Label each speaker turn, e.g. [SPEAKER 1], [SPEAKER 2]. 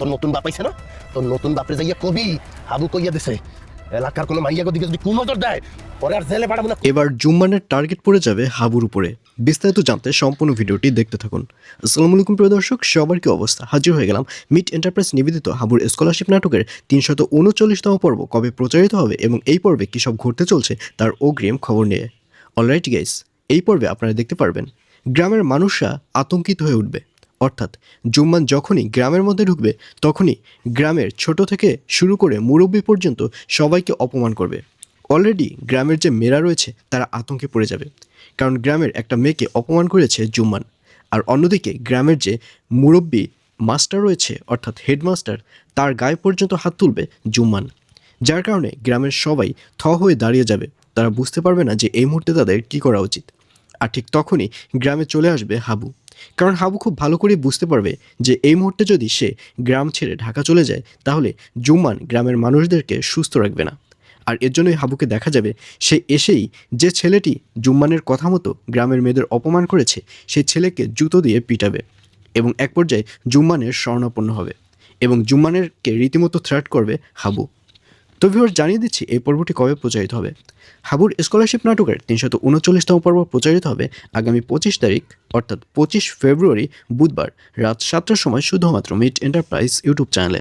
[SPEAKER 1] তোর নতুন বাপ আইছে না, তোর নতুন বাপরে যাইয়া কবি হাবু কইয়া দিছে এলাকার কোনো মাইয়াগো দিকে যদি কুনজর দেয় পরে আর জেলে পাঠাবো না।
[SPEAKER 2] এবার জুম্মানের টার্গেট পড়ে যাবে হাবুর উপরে। বিস্তারিত জানতে সম্পূর্ণ ভিডিওটি দেখতে থাকুন। আসসালামু আলাইকুম প্রিয় দর্শক, সবার কি অবস্থা? হাজির হয়ে গেলাম মিট এন্টারপ্রাইজ নিবেদিত হাবুর স্কলারশিপ নাটকের ৩৩৯তম পর্ব কবে প্রচারিত হবে এবং এই পর্বে কী সব ঘটতে চলছে তার অগ্রিম খবর নিয়ে। অলরাইট গাইস, এই পর্বে আপনারা দেখতে পারবেন গ্রামের মানুষরা আতঙ্কিত হয়ে উঠবে। অর্থাৎ জুম্মান যখনই গ্রামের মধ্যে ঢুকবে তখনই গ্রামের ছোট থেকে শুরু করে মুরব্বী পর্যন্ত সবাইকে অপমান করবে। অলরেডি গ্রামের যে মেয়েরা রয়েছে তারা আতঙ্কে পড়ে যাবে, কারণ গ্রামের একটা মেয়েকে অপমান করেছে জুম্মান। আর অন্যদিকে গ্রামের যে মুরব্বী মাস্টার রয়েছে অর্থাৎ হেডমাস্টার, তার গায়ে পর্যন্ত হাত তুলবে জুম্মান, যার কারণে গ্রামের সবাই হয়ে দাঁড়িয়ে যাবে। তারা বুঝতে পারবে না যে এই মুহূর্তে তাদের কী করা উচিত। আর ঠিক তখনই গ্রামে চলে আসবে হাবু, কারণ হাবু খুব ভালো করে বুঝতে পারবে যে এই মুহূর্তে যদি সে গ্রাম ছেড়ে ঢাকা চলে যায় তাহলে জুম্মান গ্রামের মানুষদেরকে সুস্থ রাখবে না। আর এর জন্যই হাবুকে দেখা যাবে সে এসেই যে ছেলেটি জুম্মানের কথা মতো গ্রামের মেয়েদের অপমান করেছে সেই ছেলেকে জুতো দিয়ে পিটাবে এবং এক পর্যায়ে জুম্মানের শরণাপন্ন হবে এবং জুম্মানেরকে রীতিমতো থ্রেট করবে হাবু। তো ভিউয়ার্স, জানিয়ে দিচ্ছি এই পর্বটি কবে প্রচারিত হবে। হাবুর স্কলারশিপ নাটকের ৩৩৯তম পর্ব প্রচারিত হবে আগামী ২৫ তারিখ অর্থাৎ ২৫ ফেব্রুয়ারি বুধবার রাত ৭টার সময় শুধুমাত্র মিট এন্টারপ্রাইজ ইউটিউব চ্যানেলে।